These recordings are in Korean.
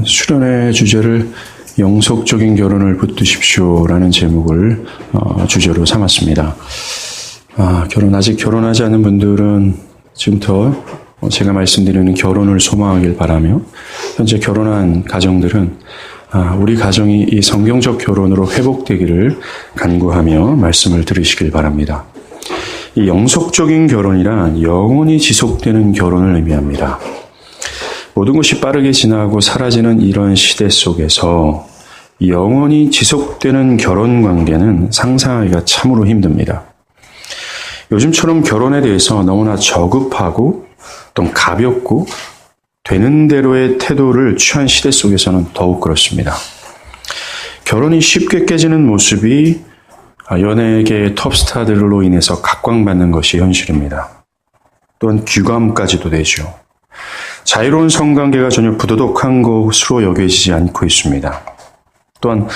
수련의 주제를 영속적인 결혼을 붙드십시오라는 제목을 주제로 삼았습니다. 아직 결혼하지 않은 분들은 지금부터 제가 말씀드리는 결혼을 소망하길 바라며, 현재 결혼한 가정들은 우리 가정이 이 성경적 결혼으로 회복되기를 간구하며 말씀을 들으시길 바랍니다. 이 영속적인 결혼이란 영원히 지속되는 결혼을 의미합니다. 모든 것이 빠르게 지나고 사라지는 이런 시대 속에서 영원히 지속되는 결혼 관계는 상상하기가 참으로 힘듭니다. 요즘처럼 결혼에 대해서 너무나 저급하고 또 가볍고 되는 대로의 태도를 취한 시대 속에서는 더욱 그렇습니다. 결혼이 쉽게 깨지는 모습이 연예계의 톱스타들로 인해서 각광받는 것이 현실입니다. 또한 귀감까지도 되죠. 자유로운 성관계가 전혀 부도덕한 것으로 여겨지지 않고 있습니다. 또한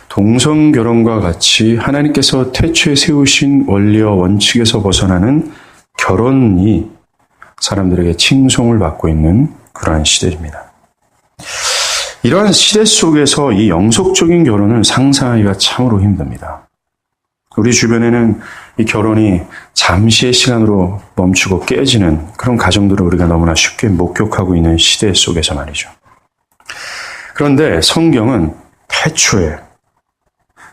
동성결혼과 같이 하나님께서 태초에 세우신 원리와 원칙에서 벗어나는 결혼이 사람들에게 칭송을 받고 있는 그러한 시대입니다. 이러한 시대 속에서 이 영속적인 결혼을 상상하기가 참으로 힘듭니다. 우리 주변에는 이 결혼이 잠시의 시간으로 멈추고 깨지는 그런 가정들을 우리가 너무나 쉽게 목격하고 있는 시대 속에서 말이죠. 그런데 성경은 태초에,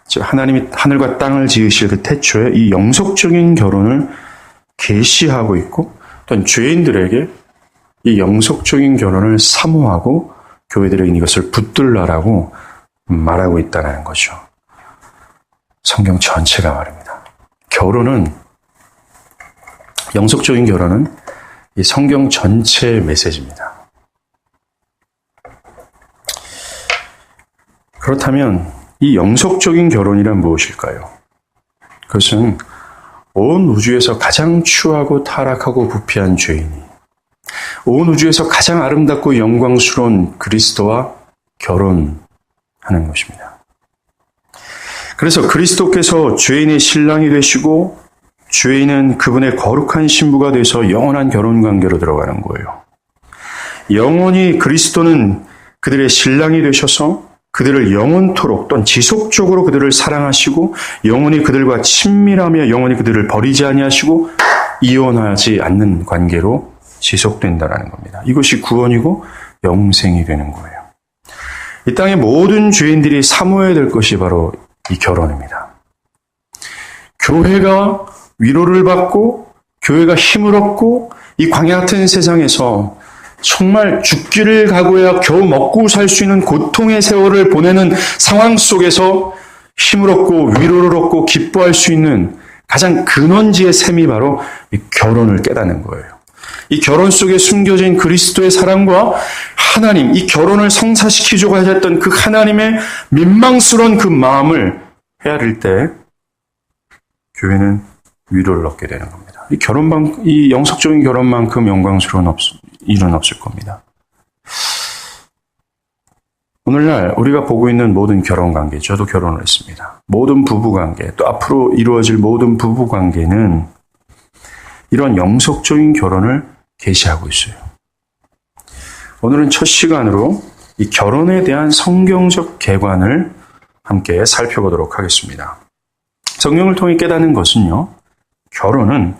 즉 하나님이 하늘과 땅을 지으실 그 태초에 이 영속적인 결혼을 계시하고 있고, 또한 죄인들에게 이 영속적인 결혼을 사모하고 교회들에게 이것을 붙들라라고 말하고 있다는 거죠. 성경 전체가 말입니다. 영속적인 결혼은 이 성경 전체의 메시지입니다. 그렇다면 이 영속적인 결혼이란 무엇일까요? 그것은 온 우주에서 가장 추하고 타락하고 부패한 죄인이 온 우주에서 가장 아름답고 영광스러운 그리스도와 결혼하는 것입니다. 그래서 그리스도께서 죄인의 신랑이 되시고 죄인은 그분의 거룩한 신부가 돼서 영원한 결혼 관계로 들어가는 거예요. 영원히 그리스도는 그들의 신랑이 되셔서 그들을 영원토록 또는 지속적으로 그들을 사랑하시고 영원히 그들과 친밀하며 영원히 그들을 버리지 아니하시고 이혼하지 않는 관계로 지속된다는 겁니다. 이것이 구원이고 영생이 되는 거예요. 이 땅의 모든 죄인들이 사모해야 될 것이 바로 이 결혼입니다. 교회가 위로를 받고 교회가 힘을 얻고 이 광야 같은 세상에서 정말 죽기를 각오해야 겨우 먹고 살 수 있는 고통의 세월을 보내는 상황 속에서 힘을 얻고 위로를 얻고 기뻐할 수 있는 가장 근원지의 셈이 바로 이 결혼을 깨닫는 거예요. 이 결혼 속에 숨겨진 그리스도의 사랑과 하나님, 이 결혼을 성사시키려고 하셨던 그 하나님의 민망스러운 그 마음을 헤아릴 때 교회는 위로를 얻게 되는 겁니다. 이 영속적인 결혼만큼 영광스러운 일은 없을 겁니다. 오늘날 우리가 보고 있는 모든 결혼관계, 저도 결혼을 했습니다. 모든 부부관계, 또 앞으로 이루어질 모든 부부관계는 이런 영속적인 결혼을 계시하고 있어요. 오늘은 첫 시간으로 이 결혼에 대한 성경적 개관을 함께 살펴보도록 하겠습니다. 성경을 통해 깨닫는 것은요, 결혼은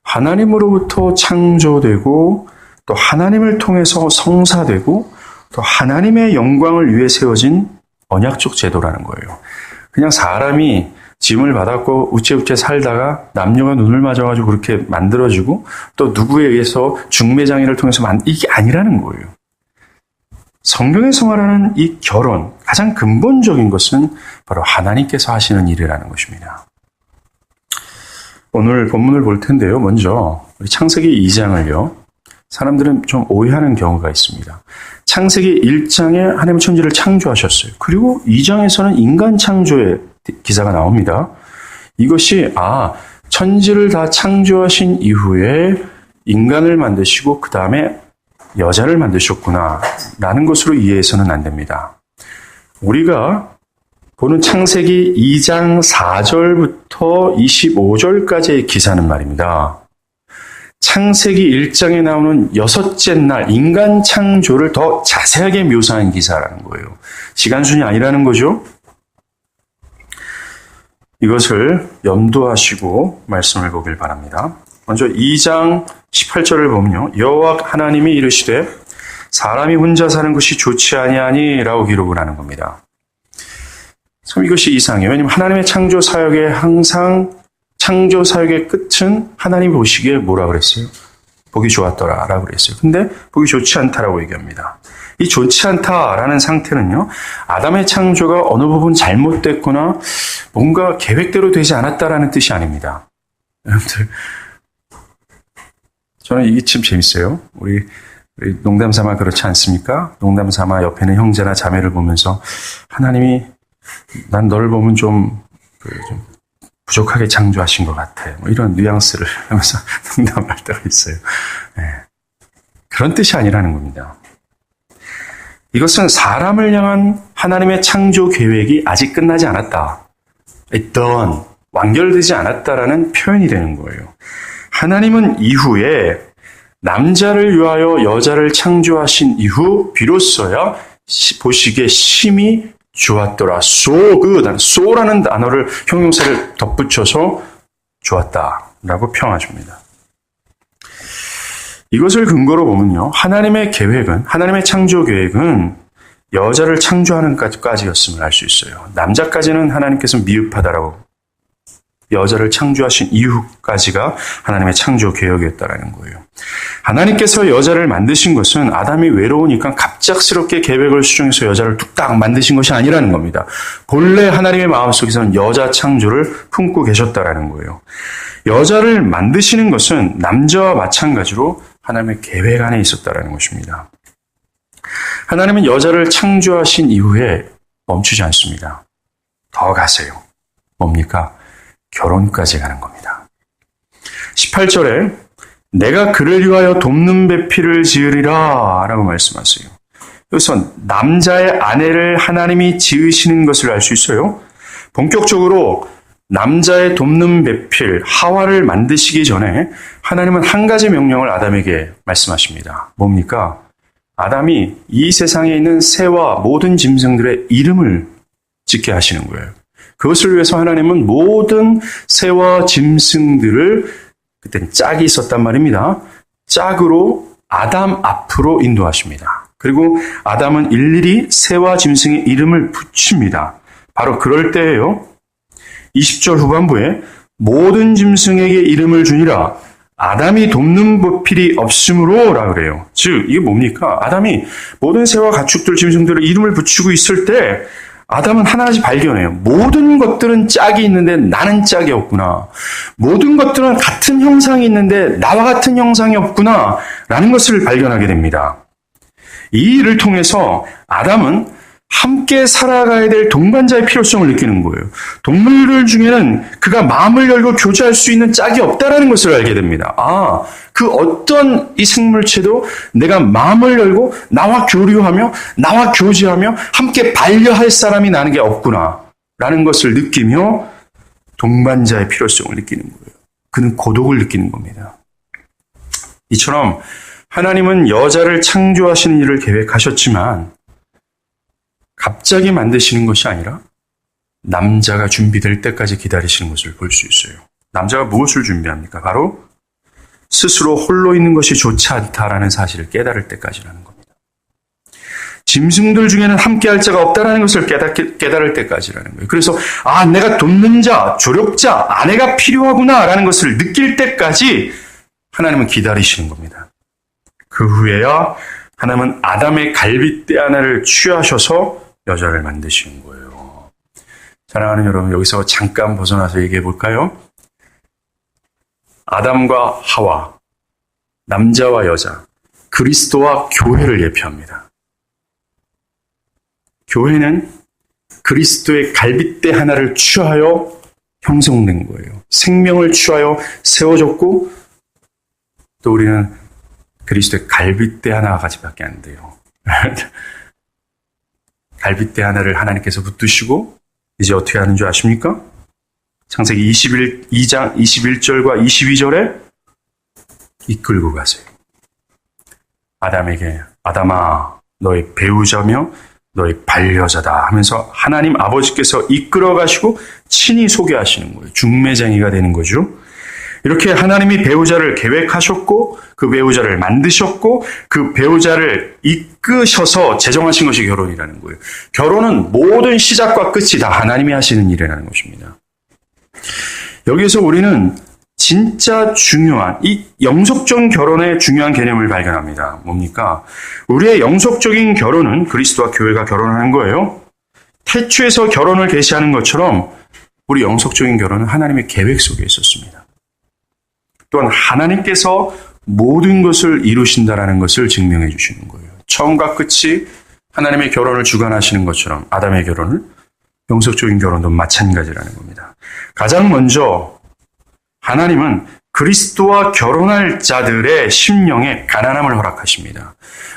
하나님으로부터 창조되고 또 하나님을 통해서 성사되고 또 하나님의 영광을 위해 세워진 언약적 제도라는 거예요. 그냥 사람이 짐을 받았고 우째우째 살다가 남녀가 눈을 맞아가지고 그렇게 만들어지고 또 누구에 의해서 중매장애를 통해서 이게 아니라는 거예요. 성경에서 말하는 이 결혼, 가장 근본적인 것은 바로 하나님께서 하시는 일이라는 것입니다. 오늘 본문을 볼 텐데요. 먼저 우리 창세기 2장을요. 사람들은 좀 오해하는 경우가 있습니다. 창세기 1장에 하나님은 천지를 창조하셨어요. 그리고 2장에서는 인간 창조의 기사가 나옵니다. 이것이 천지를 다 창조하신 이후에 인간을 만드시고 그 다음에 여자를 만드셨구나 라는 것으로 이해해서는 안 됩니다. 우리가 보는 창세기 2장 4절부터 25절까지의 기사는 말입니다. 창세기 1장에 나오는 여섯째 날 인간 창조를 더 자세하게 묘사한 기사라는 거예요. 시간순이 아니라는 거죠. 이것을 염두하시고 말씀을 보길 바랍니다. 먼저 2장 18절을 보면요. 여호와 하나님이 이르시되 사람이 혼자 사는 것이 좋지 아니하니라고 기록을 하는 겁니다. 참 이것이 이상해요. 왜냐하면 하나님의 창조 사역에 항상 창조 사역의 끝은 하나님 보시기에 뭐라 그랬어요? 보기 좋았더라라고 그랬어요. 근데 보기 좋지 않다라고 얘기합니다. 이 좋지 않다라는 상태는요. 아담의 창조가 어느 부분 잘못됐거나 뭔가 계획대로 되지 않았다라는 뜻이 아닙니다. 여러분들 저는 이게 참 재밌어요. 우리 농담 삼아 그렇지 않습니까? 농담 삼아 옆에 있는 형제나 자매를 보면서 하나님이 난 너를 보면 좀 부족하게 창조하신 것 같아. 뭐 이런 뉘앙스를 하면서 농담할 때가 있어요. 네. 그런 뜻이 아니라는 겁니다. 이것은 사람을 향한 하나님의 창조 계획이 아직 끝나지 않았다. 있던 완결되지 않았다라는 표현이 되는 거예요. 하나님은 이후에 남자를 위하여 여자를 창조하신 이후 비로소야 보시기에 심히 좋았더라. So good. so라는 단어를 형용사를 덧붙여서 좋았다라고 평하십니다. 이것을 근거로 보면요. 하나님의 계획은, 하나님의 창조 계획은 여자를 창조하는 까지였음을 알 수 있어요. 남자까지는 하나님께서 미흡하다라고, 여자를 창조하신 이후까지가 하나님의 창조 계획이었다라는 거예요. 하나님께서 여자를 만드신 것은 아담이 외로우니까 갑작스럽게 계획을 수정해서 여자를 뚝딱 만드신 것이 아니라는 겁니다. 본래 하나님의 마음속에서는 여자 창조를 품고 계셨다라는 거예요. 여자를 만드시는 것은 남자와 마찬가지로 하나님의 계획 안에 있었다라는 것입니다. 하나님은 여자를 창조하신 이후에 멈추지 않습니다. 더 가세요. 뭡니까? 결혼까지 가는 겁니다. 18절에 내가 그를 위하여 돕는 배필을 지으리라 라고 말씀하세요. 여기서 남자의 아내를 하나님이 지으시는 것을 알 수 있어요. 본격적으로 남자의 돕는 배필 하와를 만드시기 전에 하나님은 한 가지 명령을 아담에게 말씀하십니다. 뭡니까? 아담이 이 세상에 있는 새와 모든 짐승들의 이름을 짓게 하시는 거예요. 그것을 위해서 하나님은 모든 새와 짐승들을, 그때는 짝이 있었단 말입니다. 짝으로 아담 앞으로 인도하십니다. 그리고 아담은 일일이 새와 짐승의 이름을 붙입니다. 바로 그럴 때예요. 20절 후반부에 모든 짐승에게 이름을 주니라. 아담이 돕는 보필이 없으므로 라 그래요. 즉 이게 뭡니까? 아담이 모든 새와 가축들, 짐승들을 이름을 붙이고 있을 때 아담은 하나씩 발견해요. 모든 것들은 짝이 있는데 나는 짝이 없구나. 모든 것들은 같은 형상이 있는데 나와 같은 형상이 없구나. 라는 것을 발견하게 됩니다. 이 일을 통해서 아담은 함께 살아가야 될 동반자의 필요성을 느끼는 거예요. 동물들 중에는 그가 마음을 열고 교제할 수 있는 짝이 없다는 것을 알게 됩니다. 그 어떤 이 생물체도 내가 마음을 열고 나와 교류하며 나와 교제하며 함께 반려할 사람이 나는 게 없구나 라는 것을 느끼며 동반자의 필요성을 느끼는 거예요. 그는 고독을 느끼는 겁니다. 이처럼 하나님은 여자를 창조하시는 일을 계획하셨지만 갑자기 만드시는 것이 아니라 남자가 준비될 때까지 기다리시는 것을 볼 수 있어요. 남자가 무엇을 준비합니까? 바로 스스로 홀로 있는 것이 좋지 않다라는 사실을 깨달을 때까지라는 겁니다. 짐승들 중에는 함께할 자가 없다라는 것을 깨달을 때까지라는 거예요. 그래서 내가 돕는 자, 조력자, 아내가 필요하구나라는 것을 느낄 때까지 하나님은 기다리시는 겁니다. 그 후에야 하나님은 아담의 갈빗대 하나를 취하셔서 여자를 만드시는 거예요. 사랑하는 여러분, 여기서 잠깐 벗어나서 얘기해 볼까요? 아담과 하와, 남자와 여자, 그리스도와 교회를 예표합니다. 교회는 그리스도의 갈빗대 하나를 취하여 형성된 거예요. 생명을 취하여 세워졌고 또 우리는 그리스도의 갈빗대 하나까지밖에 안 돼요. 갈빗대 하나를 하나님께서 붙드시고 이제 어떻게 하는 줄 아십니까? 창세기 2장 21절과 22절에 이끌고 가세요. 아담에게 아담아 너의 배우자며 너의 반려자다 하면서 하나님 아버지께서 이끌어 가시고 친히 소개하시는 거예요. 중매쟁이가 되는 거죠. 이렇게 하나님이 배우자를 계획하셨고 그 배우자를 만드셨고 그 배우자를 이끄셔서 제정하신 것이 결혼이라는 거예요. 결혼은 모든 시작과 끝이 다 하나님이 하시는 일이라는 것입니다. 여기에서 우리는 진짜 중요한 이 영속적 결혼의 중요한 개념을 발견합니다. 뭡니까? 우리의 영속적인 결혼은 그리스도와 교회가 결혼하는 거예요. 태초에서 결혼을 계시하는 것처럼 우리 영속적인 결혼은 하나님의 계획 속에 있었습니다. 또한 하나님께서 모든 것을 이루신다라는 것을 증명해 주시는 거예요. 처음과 끝이 하나님의 결혼을 주관하시는 것처럼 아담의 결혼을 영속적인 결혼도 마찬가지라는 겁니다. 가장 먼저 하나님은 그리스도와 결혼할 자들의 심령에 가난함을 허락하십니다.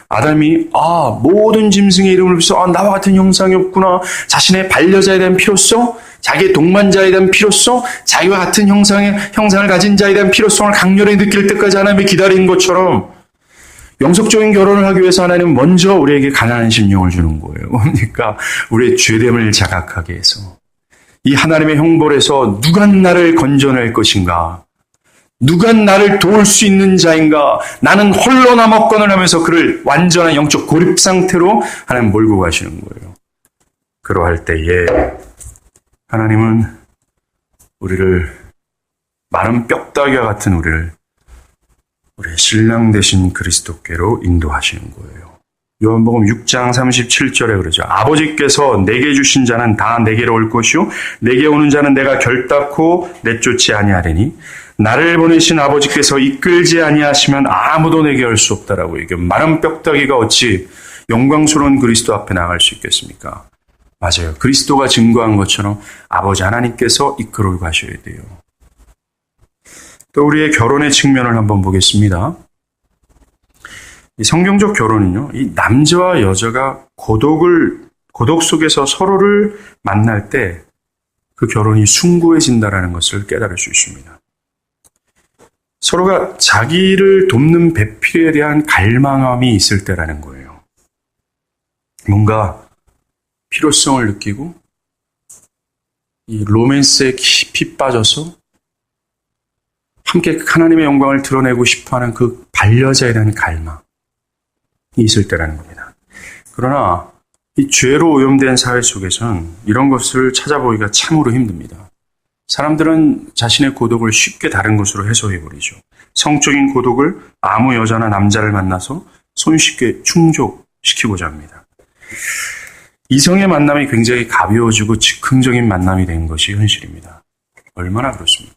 아담이 모든 짐승의 이름을 불러서 나와 같은 형상이 없구나. 자신의 반려자에 대한 필요성, 자기의 동반자에 대한 필요성, 자기와 같은 형상을 가진 자에 대한 필요성을 강렬히 느낄 때까지 하나님이 기다린 것처럼 영속적인 결혼을 하기 위해서 하나님은 먼저 우리에게 가난한 심령을 주는 거예요. 뭡니까? 우리의 죄됨을 자각하게 해서 이 하나님의 형벌에서 누가 나를 건져낼 것인가? 누가 나를 도울 수 있는 자인가? 나는 홀로 남았건을 하면서 그를 완전한 영적 고립 상태로 하나님 몰고 가시는 거예요. 그러할 때에 하나님은 우리를 마른 뼈다귀와 같은 우리의 신랑 되신 그리스도께로 인도하시는 거예요. 요한복음 6장 37절에 그러죠. 아버지께서 내게 주신 자는 다 내게로 올 것이요 내게 오는 자는 내가 결단코 내쫓지 아니하리니 나를 보내신 아버지께서 이끌지 아니하시면 아무도 내게 올 수 없다라고 얘기해요. 마른 뼈다귀가 어찌 영광스러운 그리스도 앞에 나갈 수 있겠습니까? 맞아요. 그리스도가 증거한 것처럼 아버지 하나님께서 이끌어 가셔야 돼요. 또 우리의 결혼의 측면을 한번 보겠습니다. 이 성경적 결혼은요, 이 남자와 여자가 고독 속에서 서로를 만날 때 그 결혼이 숭고해진다라는 것을 깨달을 수 있습니다. 서로가 자기를 돕는 배필에 대한 갈망함이 있을 때라는 거예요. 뭔가 필요성을 느끼고 이 로맨스에 깊이 빠져서 함께 하나님의 영광을 드러내고 싶어하는 그 반려자에 대한 갈망이 있을 때라는 겁니다. 그러나 이 죄로 오염된 사회 속에서는 이런 것을 찾아보기가 참으로 힘듭니다. 사람들은 자신의 고독을 쉽게 다른 것으로 해소해버리죠. 성적인 고독을 아무 여자나 남자를 만나서 손쉽게 충족시키고자 합니다. 이성의 만남이 굉장히 가벼워지고 즉흥적인 만남이 된 것이 현실입니다. 얼마나 그렇습니까?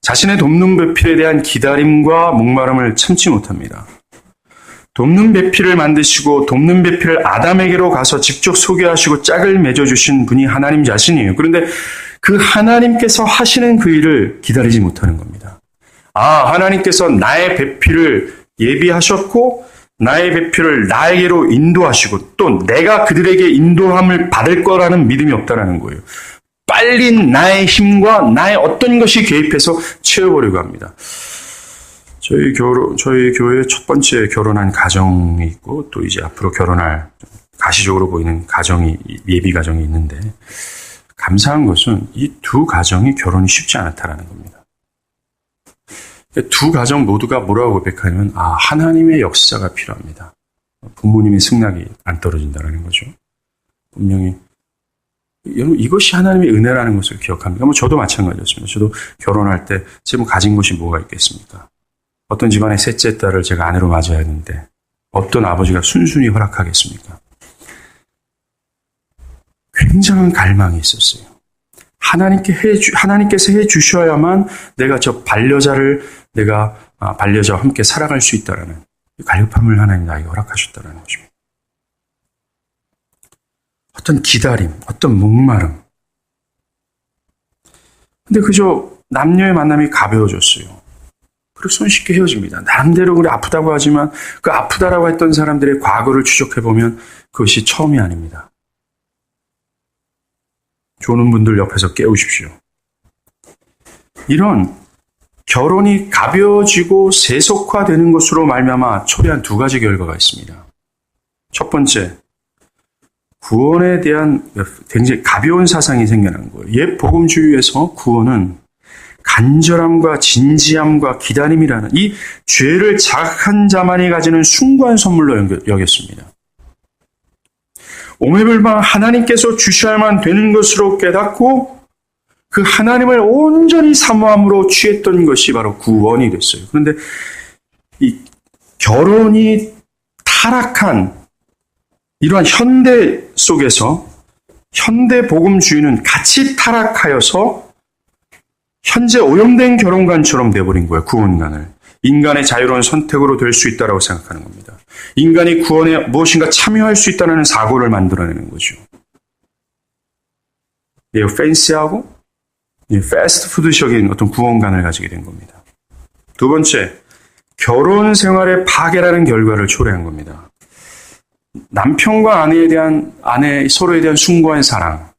자신의 돕는 배필에 대한 기다림과 목마름을 참지 못합니다. 돕는 배필을 만드시고 돕는 배필을 아담에게로 가서 직접 소개하시고 짝을 맺어주신 분이 하나님 자신이에요. 그런데 그 하나님께서 하시는 그 일을 기다리지 못하는 겁니다. 하나님께서 나의 배필을 예비하셨고 나의 배필을 나에게로 인도하시고 또 내가 그들에게 인도함을 받을 거라는 믿음이 없다는 거예요. 빨리 나의 힘과 나의 어떤 것이 개입해서 채워보려고 합니다. 저희 교회에 첫 번째 결혼한 가정이 있고 또 이제 앞으로 결혼할 가시적으로 보이는 가정이 예비 가정이 있는데 감사한 것은 이 두 가정이 결혼이 쉽지 않았다라는 겁니다. 두 가정 모두가 뭐라고 고백하냐면 하나님의 역사가 필요합니다. 부모님의 승낙이 안 떨어진다는 거죠. 분명히 여러분 이것이 하나님의 은혜라는 것을 기억합니다. 저도 마찬가지였습니다. 저도 결혼할 때 제가 가진 것이 뭐가 있겠습니까? 어떤 집안의 셋째 딸을 제가 아내로 맞아야 하는데 어떤 아버지가 순순히 허락하겠습니까? 굉장한 갈망이 있었어요. 하나님께서 해주셔야만 내가 저 반려자와 함께 살아갈 수 있다라는 갈급함을 하나님 나에게 허락하셨다는 것입니다. 어떤 기다림, 어떤 목마름. 근데 그저 남녀의 만남이 가벼워졌어요. 그리고 손쉽게 헤어집니다. 나름대로 그래 아프다고 하지만 그 아프다라고 했던 사람들의 과거를 추적해보면 그것이 처음이 아닙니다. 조는 분들 옆에서 깨우십시오. 이런 결혼이 가벼워지고 세속화되는 것으로 말미암아 초래한 두 가지 결과가 있습니다. 첫 번째, 구원에 대한 굉장히 가벼운 사상이 생겨난 거예요. 옛 복음주의에서 구원은 간절함과 진지함과 기다림이라는 이 죄를 자각한 자만이 가지는 숭고한 선물로 여겼습니다. 오매불망 하나님께서 주셔야만 되는 것으로 깨닫고 그 하나님을 온전히 사모함으로 취했던 것이 바로 구원이 됐어요. 그런데 이 결혼이 타락한 이러한 현대 속에서 현대 복음주의는 같이 타락하여서 현재 오염된 결혼관처럼 돼버린 거예요. 구원관을. 인간의 자유로운 선택으로 될 수 있다고 생각하는 겁니다. 인간이 구원에 무엇인가 참여할 수 있다는 사고를 만들어내는 거죠. 매우 팬시하고 패스트푸드적인 어떤 구원관을 가지게 된 겁니다. 두 번째, 결혼 생활의 파괴라는 결과를 초래한 겁니다. 남편과 서로에 대한 숭고한 사랑,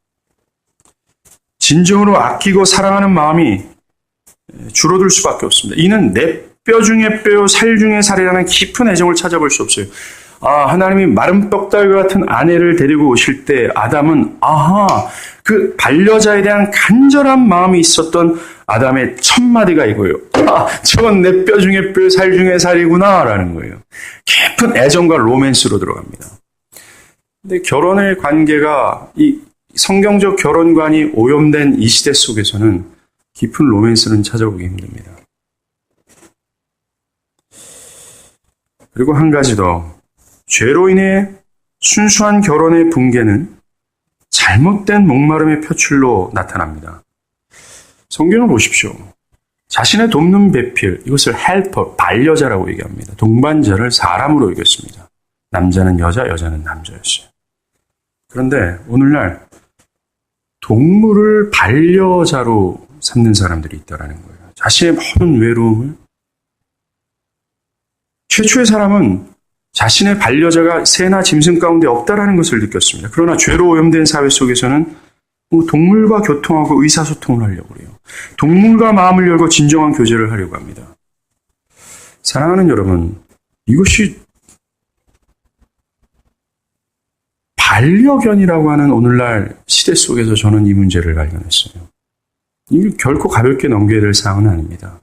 진정으로 아끼고 사랑하는 마음이 줄어들 수밖에 없습니다. 이는 내 뼈 중에 뼈요, 살 중에 살이라는 깊은 애정을 찾아볼 수 없어요. 하나님이 마른 떡달과 같은 아내를 데리고 오실 때 아담은 그 반려자에 대한 간절한 마음이 있었던 아담의 첫 마디가 이거예요. 저건 내 뼈 중에 뼈, 살 중에 살이구나 라는 거예요. 깊은 애정과 로맨스로 들어갑니다. 근데 결혼의 관계가 이 성경적 결혼관이 오염된 이 시대 속에서는 깊은 로맨스는 찾아보기 힘듭니다. 그리고 한 가지 더, 죄로 인해 순수한 결혼의 붕괴는 잘못된 목마름의 표출로 나타납니다. 성경을 보십시오. 자신의 돕는 배필, 이것을 헬퍼, 반려자라고 얘기합니다. 동반자를 사람으로 여겼습니다. 남자는 여자, 여자는 남자였어요. 그런데 오늘날 동물을 반려자로 삼는 사람들이 있다는 거예요. 자신의 모든 외로움을. 최초의 사람은 자신의 반려자가 새나 짐승 가운데 없다라는 것을 느꼈습니다. 그러나 죄로 오염된 사회 속에서는 동물과 교통하고 의사소통을 하려고 해요. 동물과 마음을 열고 진정한 교제를 하려고 합니다. 사랑하는 여러분, 이것이 반려견이라고 하는 오늘날 시대 속에서 저는 이 문제를 발견했어요. 이게 결코 가볍게 넘겨야 될 사항은 아닙니다.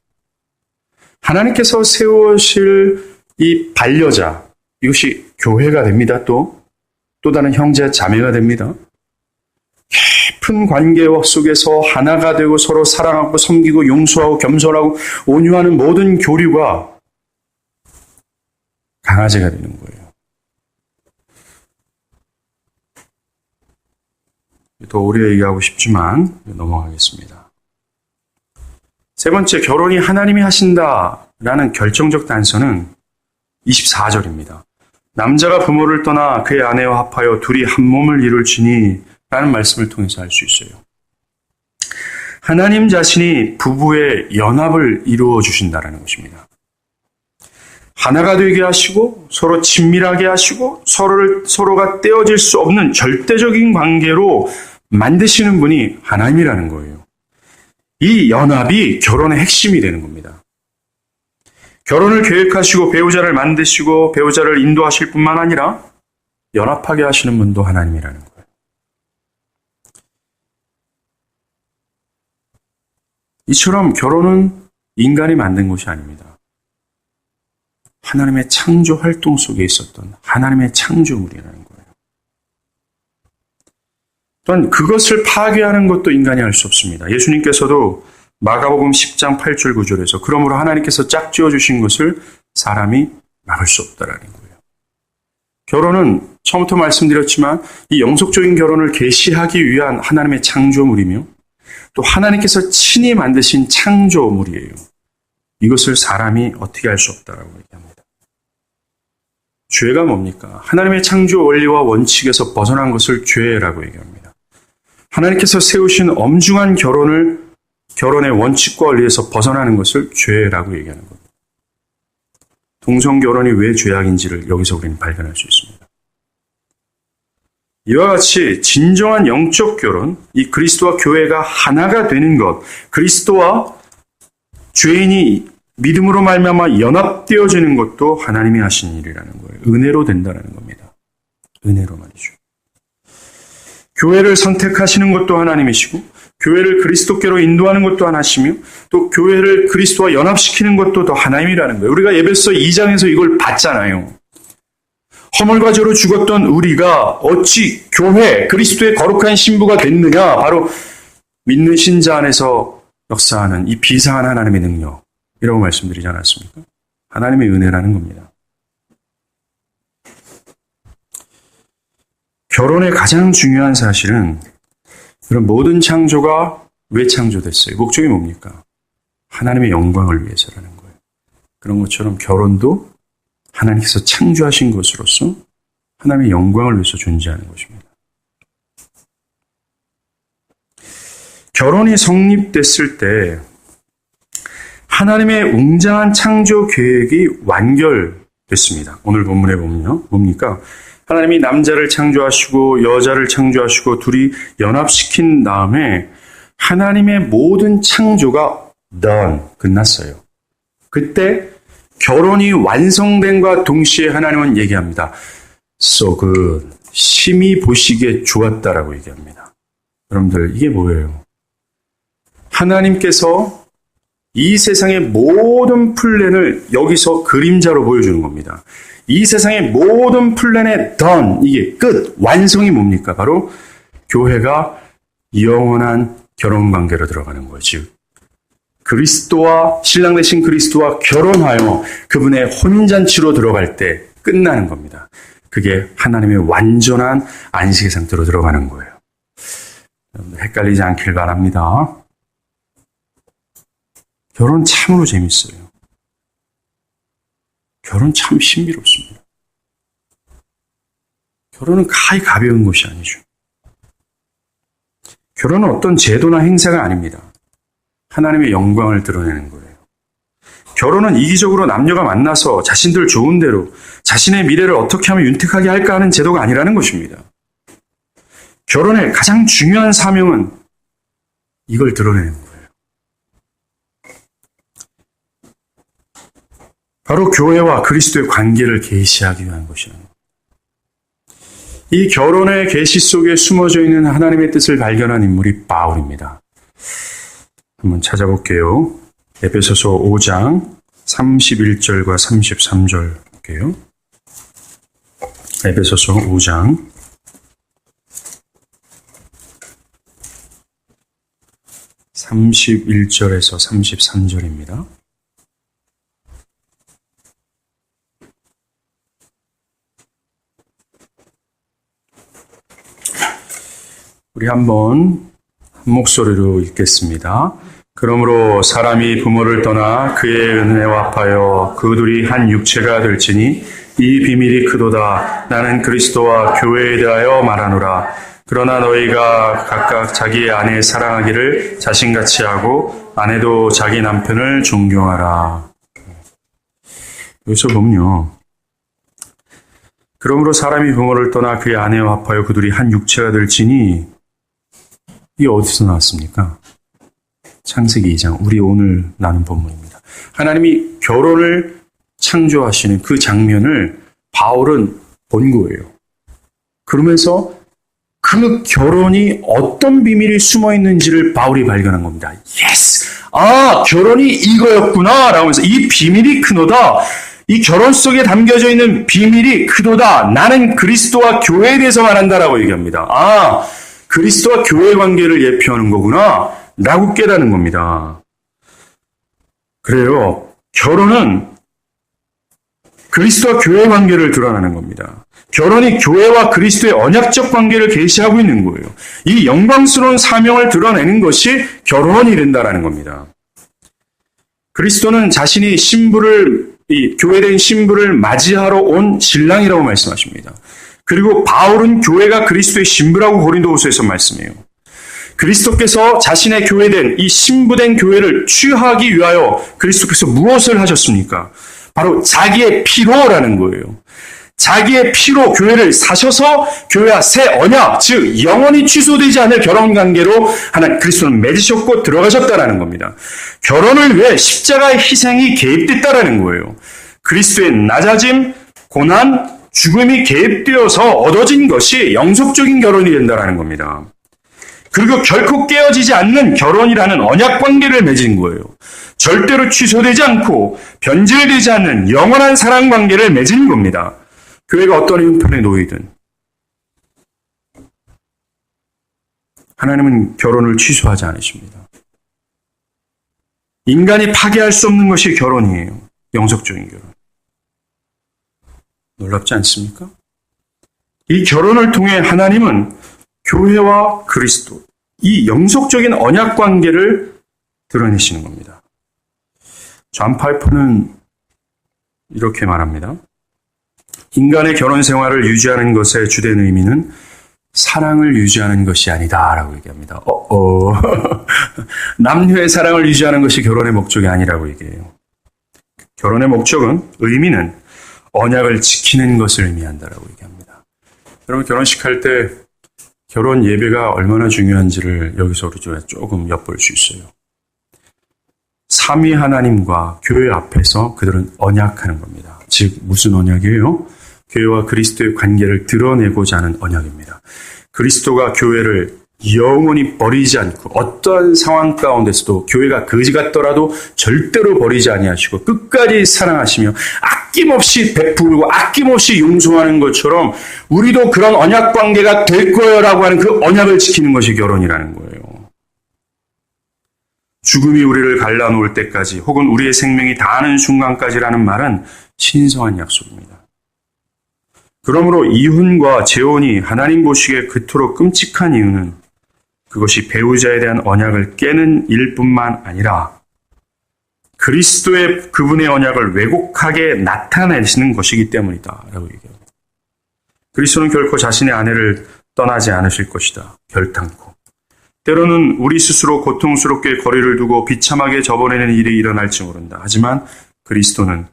하나님께서 세우실 이 반려자, 이것이 교회가 됩니다. 또 다른 형제 자매가 됩니다. 깊은 관계 속에서 하나가 되고 서로 사랑하고 섬기고 용서하고 겸손하고 온유하는 모든 교류가 강화제가 되는 거예요. 더 오래 얘기하고 싶지만 넘어가겠습니다. 세 번째, 결혼이 하나님이 하신다라는 결정적 단서는 24절입니다. 남자가 부모를 떠나 그의 아내와 합하여 둘이 한 몸을 이룰지니 라는 말씀을 통해서 알 수 있어요. 하나님 자신이 부부의 연합을 이루어 주신다라는 것입니다. 하나가 되게 하시고 서로 친밀하게 하시고 서로가 떼어질 수 없는 절대적인 관계로 만드시는 분이 하나님이라는 거예요. 이 연합이 결혼의 핵심이 되는 겁니다. 결혼을 계획하시고 배우자를 만드시고 배우자를 인도하실 뿐만 아니라 연합하게 하시는 분도 하나님이라는 거예요. 이처럼 결혼은 인간이 만든 것이 아닙니다. 하나님의 창조 활동 속에 있었던 하나님의 창조물이라는 거예요. 또한 그것을 파괴하는 것도 인간이 할 수 없습니다. 예수님께서도 마가복음 10장 8절 9절에서 그러므로 하나님께서 짝지어 주신 것을 사람이 막을 수 없다라는 거예요. 결혼은 처음부터 말씀드렸지만 이 영속적인 결혼을 계시하기 위한 하나님의 창조물이며 또 하나님께서 친히 만드신 창조물이에요. 이것을 사람이 어떻게 할 수 없다라고 얘기합니다. 죄가 뭡니까? 하나님의 창조 원리와 원칙에서 벗어난 것을 죄라고 얘기합니다. 하나님께서 세우신 엄중한 결혼의 원칙과 원리에서 벗어나는 것을 죄라고 얘기하는 겁니다. 동성결혼이 왜 죄악인지를 여기서 우리는 발견할 수 있습니다. 이와 같이 진정한 영적 결혼, 이 그리스도와 교회가 하나가 되는 것, 그리스도와 죄인이 믿음으로 말미암아 연합되어지는 것도 하나님이 하신 일이라는 거예요. 은혜로 된다는 겁니다. 은혜로 말이죠. 교회를 선택하시는 것도 하나님이시고 교회를 그리스도께로 인도하는 것도 하나시며 또 교회를 그리스도와 연합시키는 것도 더 하나님이라는 거예요. 우리가 에베소 2장에서 이걸 봤잖아요. 허물과 죄로 죽었던 우리가 어찌 교회, 그리스도의 거룩한 신부가 됐느냐? 바로 믿는 신자 안에서 역사하는 이 비상한 하나님의 능력이라고 말씀드리지 않았습니까? 하나님의 은혜라는 겁니다. 결혼의 가장 중요한 사실은 그런 모든 창조가 왜 창조됐어요? 목적이 뭡니까? 하나님의 영광을 위해서라는 거예요. 그런 것처럼 결혼도 하나님께서 창조하신 것으로서 하나님의 영광을 위해서 존재하는 것입니다. 결혼이 성립됐을 때 하나님의 웅장한 창조 계획이 완결됐습니다. 오늘 본문에 보면요. 뭡니까? 하나님이 남자를 창조하시고 여자를 창조하시고 둘이 연합시킨 다음에 하나님의 모든 창조가 done, 끝났어요. 그때 결혼이 완성된과 동시에 하나님은 얘기합니다. So good, 심히 보시기에 좋았다라고 얘기합니다. 여러분들 이게 뭐예요? 하나님께서 이 세상의 모든 플랜을 여기서 그림자로 보여주는 겁니다. 이 세상의 모든 플랜의 done, 이게 끝, 완성이 뭡니까? 바로 교회가 영원한 결혼관계로 들어가는 거죠. 그리스도와 신랑 되신 그리스도와 결혼하여 그분의 혼인잔치로 들어갈 때 끝나는 겁니다. 그게 하나님의 완전한 안식의 상태로 들어가는 거예요. 헷갈리지 않길 바랍니다. 결혼 참으로 재밌어요. 결혼 참 신비롭습니다. 결혼은 가벼운 것이 아니죠. 결혼은 어떤 제도나 행사가 아닙니다. 하나님의 영광을 드러내는 거예요. 결혼은 이기적으로 남녀가 만나서 자신들 좋은 대로 자신의 미래를 어떻게 하면 윤택하게 할까 하는 제도가 아니라는 것입니다. 결혼의 가장 중요한 사명은 이걸 드러내는 거예요. 바로 교회와 그리스도의 관계를 계시하기 위한 것이라는 거예요. 이 결혼의 계시 속에 숨어져 있는 하나님의 뜻을 발견한 인물이 바울입니다. 한번 찾아볼게요. 에베소서 5장 31절과 33절 볼게요. 에베소서 5장 31절에서 33절입니다. 우리 한번 한 목소리로 읽겠습니다. 그러므로 사람이 부모를 떠나 그의 은혜와 합하여 그 둘이 한 육체가 될지니 이 비밀이 크도다. 나는 그리스도와 교회에 대하여 말하노라. 그러나 너희가 각각 자기의 아내 사랑하기를 자신같이 하고 아내도 자기 남편을 존경하라. 여기서 보면요. 그러므로 사람이 부모를 떠나 그의 아내와 합하여 그 둘이 한 육체가 될지니 이게 어디서 나왔습니까? 창세기 2장, 우리 오늘 나눈 본문입니다. 하나님이 결혼을 창조하시는 그 장면을 바울은 본 거예요. 그러면서 그 결혼이 어떤 비밀이 숨어 있는지를 바울이 발견한 겁니다. 예스! 아, 결혼이 이거였구나! 라고 해서 이 비밀이 크도다. 이 결혼 속에 담겨져 있는 비밀이 크도다. 나는 그리스도와 교회에 대해서 말한다라고 얘기합니다. 아, 그리스도와 교회 관계를 예표하는 거구나. 라고 깨닫는 겁니다. 그래요. 결혼은 그리스도와 교회 관계를 드러나는 겁니다. 결혼이 교회와 그리스도의 언약적 관계를 계시하고 있는 거예요. 이 영광스러운 사명을 드러내는 것이 결혼이 된다는 겁니다. 그리스도는 자신이 이 교회된 신부를 맞이하러 온 신랑이라고 말씀하십니다. 그리고 바울은 교회가 그리스도의 신부라고 고린도후서에서 말씀해요. 그리스도께서 자신의 교회된 이 신부된 교회를 취하기 위하여 그리스도께서 무엇을 하셨습니까? 바로 자기의 피로라는 거예요. 자기의 피로 교회를 사셔서 교회와 새 언약, 즉 영원히 취소되지 않을 결혼관계로 하나님 그리스도는 맺으셨고 들어가셨다라는 겁니다. 결혼을 위해 십자가의 희생이 개입됐다라는 거예요. 그리스도의 낮아짐, 고난, 죽음이 개입되어서 얻어진 것이 영속적인 결혼이 된다라는 겁니다. 그리고 결코 깨어지지 않는 결혼이라는 언약관계를 맺은 거예요. 절대로 취소되지 않고 변질되지 않는 영원한 사랑관계를 맺은 겁니다. 교회가 어떤 형편에 놓이든 하나님은 결혼을 취소하지 않으십니다. 인간이 파괴할 수 없는 것이 결혼이에요. 영속적인 결혼. 놀랍지 않습니까? 이 결혼을 통해 하나님은 교회와 그리스도, 이 영속적인 언약 관계를 드러내시는 겁니다. 존 파이퍼는 이렇게 말합니다. 인간의 결혼 생활을 유지하는 것의 주된 의미는 사랑을 유지하는 것이 아니다라고 얘기합니다. 남녀의 사랑을 유지하는 것이 결혼의 목적이 아니라고 얘기해요. 결혼의 목적은, 의미는 언약을 지키는 것을 의미한다라고 얘기합니다. 여러분, 결혼식 할 때 결혼 예배가 얼마나 중요한지를 여기서 우리가 조금 엿볼 수 있어요. 삼위 하나님과 교회 앞에서 그들은 언약하는 겁니다. 즉 무슨 언약이에요? 교회와 그리스도의 관계를 드러내고자 하는 언약입니다. 그리스도가 교회를 영원히 버리지 않고 어떠한 상황 가운데서도 교회가 거지 같더라도 절대로 버리지 아니하시고 끝까지 사랑하시며 아낌없이 베풀고 아낌없이 용서하는 것처럼 우리도 그런 언약 관계가 될 거예요라고 하는 그 언약을 지키는 것이 결혼이라는 거예요. 죽음이 우리를 갈라놓을 때까지 혹은 우리의 생명이 다하는 순간까지라는 말은 신성한 약속입니다. 그러므로 이혼과 재혼이 하나님 보시기에 그토록 끔찍한 이유는 그것이 배우자에 대한 언약을 깨는 일뿐만 아니라 그리스도의 그분의 언약을 왜곡하게 나타내시는 것이기 때문이다 라고 얘기합니다. 그리스도는 결코 자신의 아내를 떠나지 않으실 것이다. 결단코. 때로는 우리 스스로 고통스럽게 거리를 두고 비참하게 접어내는 일이 일어날지 모른다. 하지만 그리스도는